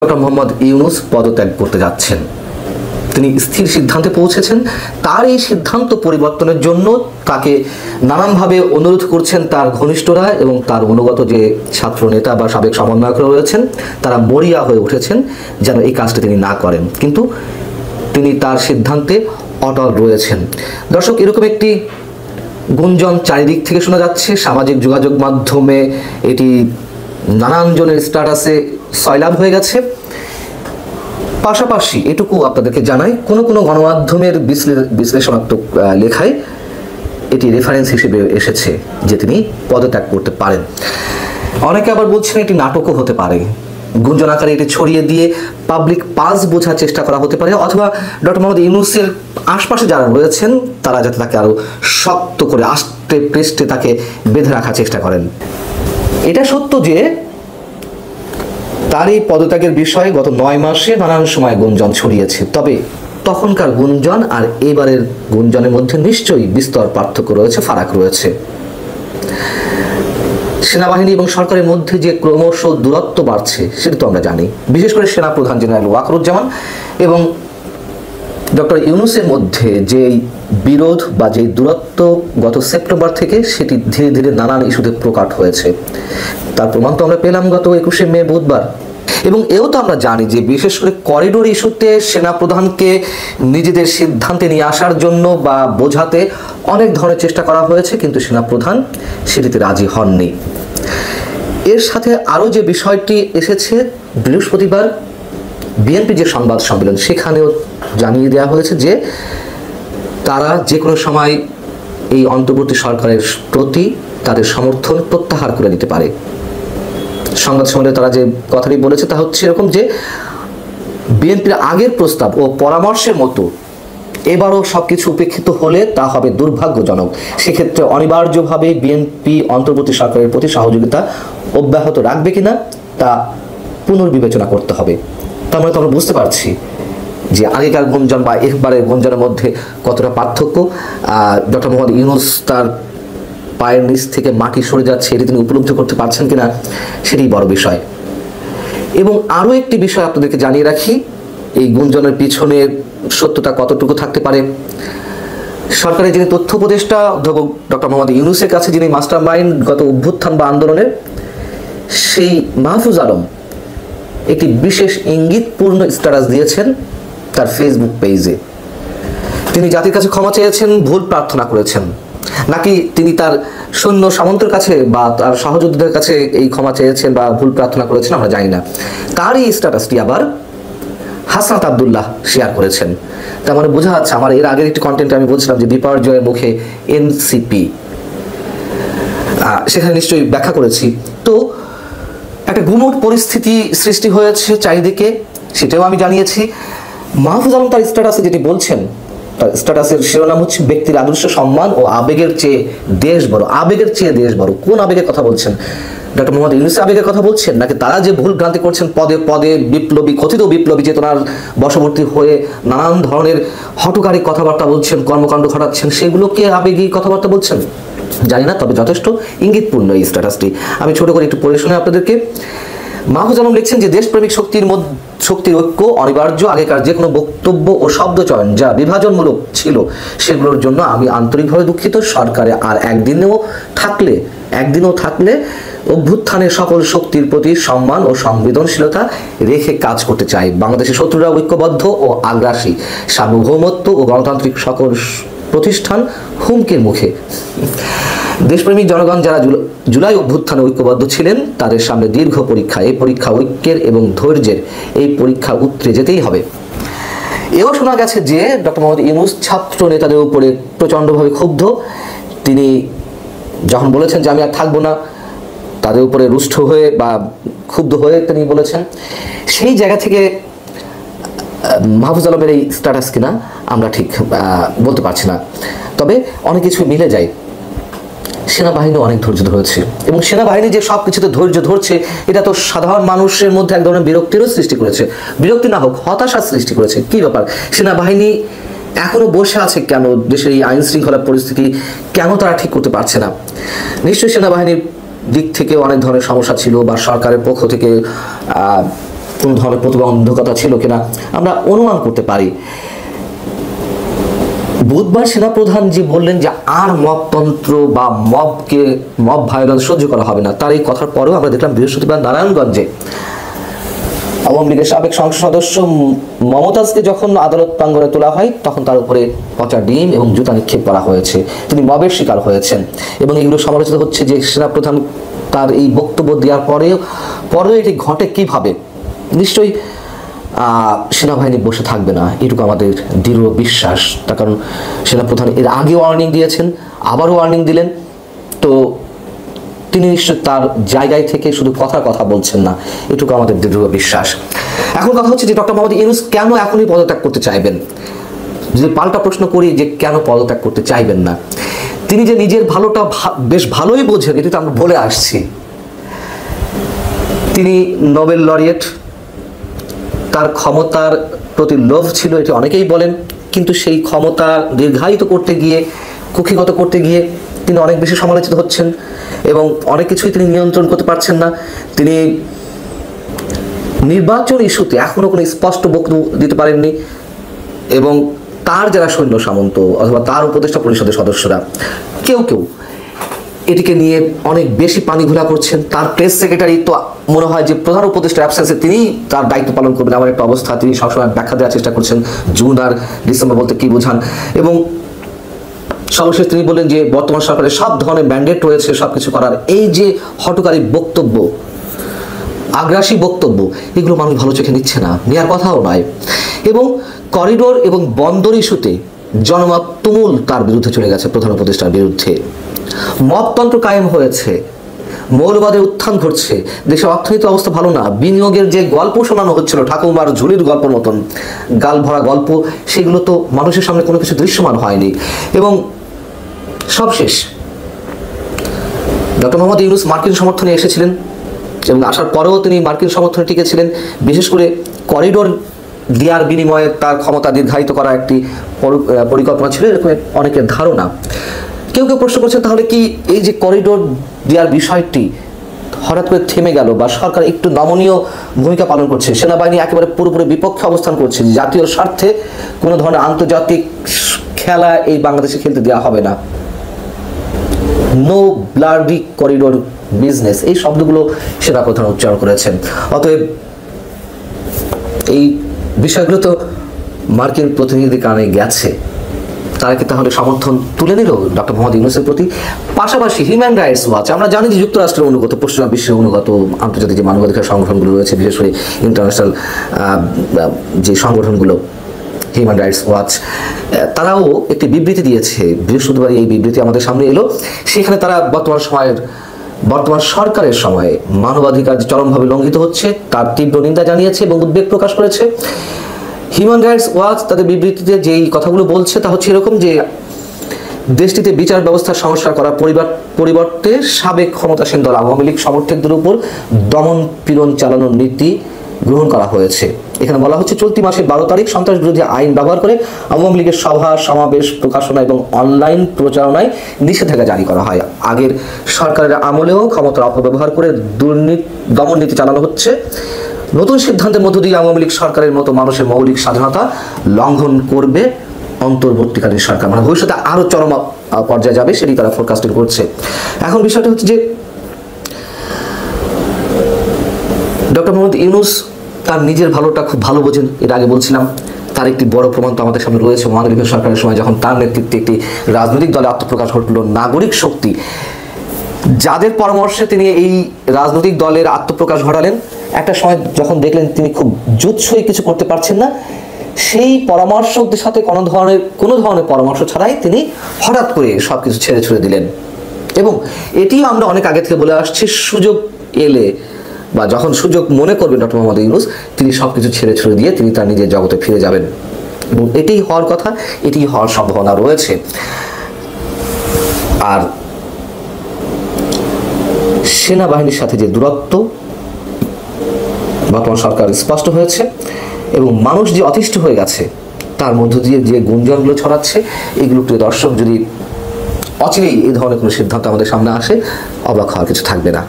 Doctor Mohammad Yunus পদত্যাগ করতে যাচ্ছেন। তিনি স্থির সিদ্ধান্তে পৌঁছেছেন। তার এই সিদ্ধান্ত পরিবর্তনের জন্য তাকে নানানভাবে অনুরোধ করছেন তার ঘনিষ্ঠরা এবং তার অনুগত যে ছাত্র নেতা বা সাবেক সমন্বয়করা রয়েছেন, তারা মরিয়া হয়ে উঠেছেন যেন এই কাজটা তিনি না করেন, কিন্তু তিনি তার সিদ্ধান্তে অটল রয়েছেন। দর্শক, এরকম একটি গুঞ্জন চারিদিক থেকে শোনা যাচ্ছে। সামাজিক যোগাযোগ মাধ্যমে এটি নানান জনের স্ট্যাটাসে সয়লাভ হয়ে গেছে। পাশাপাশি এটুকু আপনাদেরকে জানাই, কোনো কোনো গণমাধ্যমের বিশ্লেষণাত্মক লেখায় এটি রেফারেন্স হিসেবে এসেছে যে তিনি পদত্যাগ করতে পারেন। অনেকে আবার বলছেন এটি নাটকও হতে পারে, গুঞ্জন আকারে এটি ছড়িয়ে দিয়ে পাবলিক পাস বোঝার চেষ্টা করা হতে পারে, অথবা ডক্টর মোহাম্মদ ইউনূসের আশপাশে যারা রয়েছেন তারা যাতে তাকে আরো শক্ত করে আষ্টে পৃষ্ঠে তাকে বেঁধে রাখার চেষ্টা করেন। এটা সত্য যে তার এই পদত্যাগের বিষয়ে গত 9 মাসে নানান সময় গুঞ্জন ছড়িয়েছে, তবে তখনকার গুঞ্জন আর এবারের গুঞ্জনের মধ্যে নিশ্চয়ই বিস্তর পার্থক্য রয়েছে, ফারাক রয়েছে। সেনাবাহিনী এবং সরকারের মধ্যে যে ক্রমশ দূরত্ব বাড়ছে সেটা তো আমরা জানি। বিশেষ করে সেনাপ্রধান জেনারেল ওয়াকারুজ্জামান এবং ডক্টর ইউনূসের মধ্যে যে বিরোধ বা যে দূরত্ব গত সেপ্টেম্বর থেকে সেটি ধীরে ধীরে নানান ইস্যুতে প্রকাট হয়েছে। তার প্রমাণ তো আমরা পেলাম গত 21শে মে বুধবার। এবং এও তো আমরা জানি যে বিশেষ করে করিডোর ইস্যুতে সেনাপ্রধানকে নিজেদের সিদ্ধান্তে নিয়ে আসার জন্য বা বোঝাতে অনেক ধরনের চেষ্টা করা হয়েছে, কিন্তু সেনাপ্রধান সেটিতে রাজি হননি। এর সাথে আরও যে বিষয়টি এসেছে, বৃহস্পতিবার বিএনপি যে সংবাদ সম্মেলন সেখানেও জানিয়ে দেওয়া হয়েছে যে তারা যে কোনো সময় এই অন্তর্বর্তী সরকারের প্রতি তাদের সমর্থন প্রত্যাহার করে নিতে পারে। সংবাদ সম্মেলনে তারা যে কথাটি বলেছে তা হচ্ছে এরকম যে বিএনপির আগের প্রস্তাব ও পরামর্শের মতো এবারও সবকিছু উপেক্ষিত হলে তা হবে দুর্ভাগ্যজনক। সেক্ষেত্রে অনিবার্যভাবে বিএনপি অন্তর্বর্তী সরকারের প্রতি সহযোগিতা অব্যাহত রাখবে কিনা তা পুনর্বিবেচনা করতে হবে। তার মানে তো আমরা বুঝতে পারছি যে আগেকার গুঞ্জন বা এবারের গুঞ্জনের মধ্যে কতটা পার্থক্য। ডক্টর মোহাম্মদ ইউনূস তার পায়ের নিচ থেকে মাটি সরে যাচ্ছে এটি তিনি উপলব্ধি করতে পারছেন কিনা সেটাই বড় বিষয়। এবং আরও একটি বিষয় আপনাদেরকে জানিয়ে রাখি, এই গুঞ্জনের পিছনে সত্যতা কতটুকু থাকতে পারে। সরকারের যিনি তথ্য উপদেষ্টা অধ্যাপক ডক্টর মোহাম্মদ ইউনূসের কাছে যিনি মাস্টার মাইন্ড গত অভ্যুত্থান বা আন্দোলনের, সেই মাহফুজ আলম একটি বিশেষ ইঙ্গিতপূর্ণ স্ট্যাটাস দিয়েছেন তার ফেসবুক পেজে। তিনি জাতির কাছে ক্ষমা চেয়েছেন, ভুল প্রার্থনা করেছেন, নাকি তিনি তার সৈন্য সামন্তের কাছে বা তার সহযোদ্ধাদের কাছে এই ক্ষমা চেয়েছেন বা ভুল প্রার্থনা করেছেন আমরা জানি না। তার এই স্ট্যাটাসটি আবার হাসনাত আব্দুল্লাহ শেয়ার করেছেন। তার মানে বোঝা যাচ্ছে, আমার এর আগের একটি কন্টেন্টে আমি বলছিলাম যে বিপর্যয়ের মুখে এনসিপি, সেখানে নিশ্চয়ই ব্যাখ্যা করেছি। তো একটা গুমট পরিস্থিতি সৃষ্টি হয়েছে চারিদিকে, সেটাও আমি জানিয়েছি। মাহফুজ আলম তার স্ট্যাটাসে যেটি বলছেন, তার স্ট্যাটাসের শিরোনাম হচ্ছে ব্যক্তির আদর্শ সম্মান ও আবেগের চেয়ে দেশ বড়। আবেগের চেয়ে দেশ বড়, কোন আবেগের কথা বলছেন? ডক্টর মোহাম্মদ ইউনূসের আবেগের কথা বলছেন, নাকি তারা যে ভুল ভ্রান্তি করছেন পদে পদে বিপ্লবী, কথিত বিপ্লবী চেতনার বশবর্তী হয়ে নানান ধরনের হঠকারী কথাবার্তা বলছেন, কর্মকাণ্ড ঘটাচ্ছেন, সেগুলোকে আবেগী কথাবার্তা বলছেন জানি না, তবে যথেষ্ট ইঙ্গিতপূর্ণ এই স্ট্যাটাসটি। আমি ছোট করে একটু পড়ে শোনাই আপনাদেরকে। মাহফুজ আলম লিখছেন যে দেশপ্রেমিক শক্তির ঐক্য অনিবার্য। আগেকার যে কোনো বক্তব্য ও শব্দ চয়ন যা বিভাজনমূলক ছিল সেগুলোর জন্য আমি আন্তরিকভাবে দুঃখিত। সরকারে আর একদিনও থাকলে অভ্যুত্থানের সকল শক্তির প্রতি সম্মান ও সংবেদনশীলতা রেখে কাজ করতে চাই। বাংলাদেশের শত্রুরা ঐক্যবদ্ধ ও আগ্রাসী, সার্বভৌমত্ব ও গণতান্ত্রিক সকল প্রতিষ্ঠান হুমকির মুখে। দেশপ্রেমিক জনগণ যারা জুলাই অভ্যুত্থানে ঐক্যবদ্ধ ছিলেন তাদের সামনে দীর্ঘ পরীক্ষা। এই পরীক্ষা ঐক্যের এবং ধৈর্যের, এই পরীক্ষা উতরে যেতেই হবে। এও শোনা গেছে যে ডক্টর মোহাম্মদ ইউনূস ছাত্র নেতাদের উপরে প্রচণ্ডভাবে ক্ষুব্ধ। তিনি যখন বলেছেন যে আমি আর থাকবো না, তাদের উপরে রুষ্ট হয়ে বা ক্ষুব্ধ হয়ে তিনি বলেছেন, সেই জায়গা থেকে মাহফুজ আলমের এই স্ট্যাটাস কিনা আমরা ঠিক বলতে পারছি না, তবে অনেক কিছু মিলে যায়। সেনাবাহিনী অনেক ধৈর্য ধরেছে এবং সেনাবাহিনী যে সব কিছুতে ধৈর্য ধরছে এটা তো সাধারণ মানুষের মধ্যে এক ধরনের বিরক্তিরও সৃষ্টি করেছে। বিরক্তি না হোক, হতাশার সৃষ্টি করেছে। কি ব্যাপার, সেনাবাহিনী এখনো বসে আছে কেন? দেশের এই আইন শৃঙ্খলা পরিস্থিতি কেন তারা ঠিক করতে পারছে না? নিশ্চয়ই সেনাবাহিনীর দিক থেকে অনেক ধরনের সমস্যা ছিল বা সরকারের পক্ষ থেকে কোনো ধরনের প্রতিবন্ধকতা ছিল কিনা আমরা অনুমান করতে পারি। বুধবার সেনাপ্রধান যে বললেন যে আর মবতন্ত্র বা মব ভায়োলেন্স সহ্য করা হবে না, তার এই কথার পরেও আমরা দেখলাম বৃহস্পতিবার নারায়ণগঞ্জে আওয়ামী লীগের সাবেক সংসদ সদস্য মমতাজকে যখন আদালত প্রাঙ্গণে তোলা হয় তখন তার উপরে পচা ডিম এবং জুতা নিক্ষেপ করা হয়েছে। তিনি মবের শিকার হয়েছেন এবং এগুলো সমালোচিত হচ্ছে যে সেনাপ্রধান তার এই বক্তব্য দেওয়ার পরেও এটি ঘটে কিভাবে। নিশ্চয়ই সেনাবাহিনী বসে থাকবে না, এটুকু আমাদের দৃঢ় বিশ্বাস। তার কারণ সেনাপ্রধান এর আগে ওয়ার্নিং দিয়েছেন, আবারও ওয়ার্নিং দিলেন, তো তিনি নিশ্চয় তার জায়গায় থেকে শুধু কথা বলছেন না, এটুকু আমাদের দৃঢ় বিশ্বাস। এখন কথা হচ্ছে যে ডক্টর মোহাম্মদ ইউনূস কেন এখনই পদত্যাগ করতে চাইবেন। যদি পাল্টা প্রশ্ন করি যে কেন পদত্যাগ করতে চাইবেন না, তিনি যে নিজের ভালোটা বেশ ভালোই বোঝেন, এটি তো আমরা বলে আসছি। তিনি নোবেল লরিয়েট, তার ক্ষমতার প্রতি লোভ ছিল, এটি অনেকেই বলেন, কিন্তু সেই ক্ষমতা দীর্ঘায়িত করতে গিয়ে, কুক্ষিগত করতে গিয়ে তিনি অনেক বেশি সমালোচিত হচ্ছেন এবং অনেক কিছুই তিনি নিয়ন্ত্রণ করতে পারছেন না। তিনি নির্বাচন ইস্যুতে এখনো কোনো স্পষ্ট বক্তব্য দিতে পারেননি এবং তার যারা সৈন্য সামন্ত অথবা তার উপদেষ্টা পরিষদের সদস্যরা কেউ এটিকে নিয়ে অনেক বেশি পানি ঘোলা করছেন। তার প্রেস সেক্রেটারি তো মনে হয় যে প্রধান উপদেষ্টার অ্যাবসেন্সে তিনি তার দায়িত্ব পালন করবেন এমন একটা অবস্থা, তিনি সবসময় ব্যাখ্যা দেওয়ার চেষ্টা করছেন জুন আর ডিসেম্বর বলতে কি বোঝান। এবং সর্বশেষ তিনি বললেন যে বর্তমান সরকারের সব ধরনের ম্যান্ডেট রয়েছে সবকিছু করার। এই যে হটকারী বক্তব্য, আগ্রাসী বক্তব্য, এগুলো মানুষ ভালো চোখে নিচ্ছে না, নেওয়ার কথাও নয়। এবং করিডোর এবং বন্দর ইস্যুতে জনমত তুমুল তার বিরুদ্ধে চলে গেছে, প্রধান উপদেষ্টার বিরুদ্ধে। মবতন্ত্র কায়েম হয়েছে, মৌলবাদের উত্থান ঘটছে, দেশের অর্থনৈতিক অবস্থা ভালো না, বিনিয়োগের যে গল্প শোনানো হচ্ছিল ঠাকুমার ঝুলির গল্প মতন গাল ভরা গল্প, সেগুলো তো মানুষের সামনে কোনো কিছু দৃশ্যমান হয়নি। এবং সবশেষ ডক্টর মোহাম্মদ ইউনূস মার্কিন সমর্থনে এসেছিলেন এবং আসার পরেও তিনি মার্কিন সমর্থনে টিকেছিলেন। বিশেষ করে করিডোর দেওয়ার বিনিময়ে তার ক্ষমতা দীর্ঘায়িত করা একটি পরিকল্পনা ছিল, এরকম অনেকের ধারণা। কেউ প্রশ্ন করছেন তাহলে কি এই যে করিডোর দেওয়ার বিষয়টি হঠাৎ করে থেমে গেল বা সরকার একটু নমনীয় ভূমিকা পালন করছে, সেনাবাহিনী একেবারে পুরোপুরি বিপক্ষে অবস্থান করছে, জাতীয় স্বার্থে কোনো ধরনের আন্তর্জাতিক খেলা এই বাংলাদেশে খেলতে দেওয়া হবে না, নো ব্লাডি করিডোর বিজনেস, এই শব্দগুলো সেনাপ্রধান উচ্চারণ করেছেন। অতএব এই বিষয়গুলো তো মার্কিন প্রতিনিধিদের কারণে গেছে, তারা কি তাহলে সমর্থন তুলে নিল ডক্টর মোহাম্মদ ইউনূসের প্রতি? পাশাপাশি হিউম্যান রাইটস ওয়াচ, আমরা জানি যে যুক্তরাষ্ট্রের অনুগত, পশ্চিমা বিশ্বের অনুগত আন্তর্জাতিক যে মানবাধিকার সংগঠনগুলো রয়েছে, বিশেষ করে ইন্টারন্যাশনাল যে সংগঠনগুলো, হিউম্যান রাইটস ওয়াচ, তারাও একটি বিবৃতি দিয়েছে বৃহস্পতিবার। এই বিবৃতি আমাদের সামনে এলো। সেখানে তারা বর্তমান সরকারের সময়ে মানবাধিকার চরমভাবে লঙ্ঘিত হচ্ছে তার তীব্র নিন্দা জানিয়েছে এবং উদ্বেগ প্রকাশ করেছে। হিউম্যান রাইটস ওয়াচ তাদের বিবৃতিতে যেই কথাগুলো বলছে তা হচ্ছে এরকম যে দেশটিতে বিচার ব্যবস্থার সংস্কার করার পরিবর্তে সাবেক ক্ষমতাসীন দল আওয়ামী লীগ সমর্থকদের উপর দমন পীড়ন চালানোর নীতি গ্রহণ করা হয়েছে। এখানে বলা হচ্ছে চলতি মাসের 12 তারিখ সন্ত্রাস বিরোধী আইন ব্যবহার করে আওয়ামী লীগের সভা সমাবেশ প্রকাশনা এবং অনলাইন প্রচারণায় নিষেধাজ্ঞা জারি করা হয়। আগের সরকারের আমলেও ক্ষমতার অপব্যবহার করে দমন নীতি চালানো হচ্ছে। নতুন সিদ্ধান্তের মধ্য দিয়ে আওয়ামী লীগ সরকারের মতো মানুষের মৌলিক স্বাধীনতা লঙ্ঘন করবে অন্তর্বর্তীকালীন সরকার, মানে ভবিষ্যতে আরো চরম পর্যায়ে যাবে, সেটি তারা ফোরকাস্টিং করছে। এখন বিষয়টা হচ্ছে যে ডক্টর মোহাম্মদ ইউনূস তার নিজের ভালোটা খুব ভালো বোঝেন, এর আগে বলছিলাম। তার একটি বড় প্রমাণ তো আমাদের সামনে রয়েছে, মহানবী সরকারের সময় যখন তার নেতৃত্বে একটি রাজনৈতিক দলে আত্মপ্রকাশ ঘটল, নাগরিক শক্তি, যাদের পরামর্শে তিনি এই রাজনৈতিক দলের আত্মপ্রকাশ ঘটালেন। একটা সময় যখন দেখলেন তিনি খুব জুৎসই কিছু করতে পারছেন না, সেই পরামর্শকদের সাথে কোনো ধরনের পরামর্শ ছাড়াই তিনি হঠাৎ করে সবকিছু ছেড়ে ছুড়ে দিলেন। এবং এটিও আমরা অনেক আগে থেকে বলে আসছি, সুযোগ এলে বা যখন সুযোগ মনে করবেন ডক্টর মোহাম্মদ ইউনূস, তিনি সবকিছু ছেড়ে ছুড়ে দিয়ে তিনি তার নিজের জগতে ফিরে যাবেন এবং এটাই হওয়ার কথা, এটি হওয়ার সম্ভাবনা রয়েছে। আর সেনাবাহিনীর সাথে যে দূরত্ব বর্তমান সরকার স্পষ্ট হয়েছে এবং মানুষ যে অতিষ্ঠ হয়ে গেছে, তার মধ্য দিয়ে যে গুঞ্জনগুলো ছড়াচ্ছে, এগুলো প্রিয় দর্শক যদি অচিরেই এই ধরনের কোনো সিদ্ধান্ত আমাদের সামনে আসে, অবাক হওয়ার কিছু থাকবে না।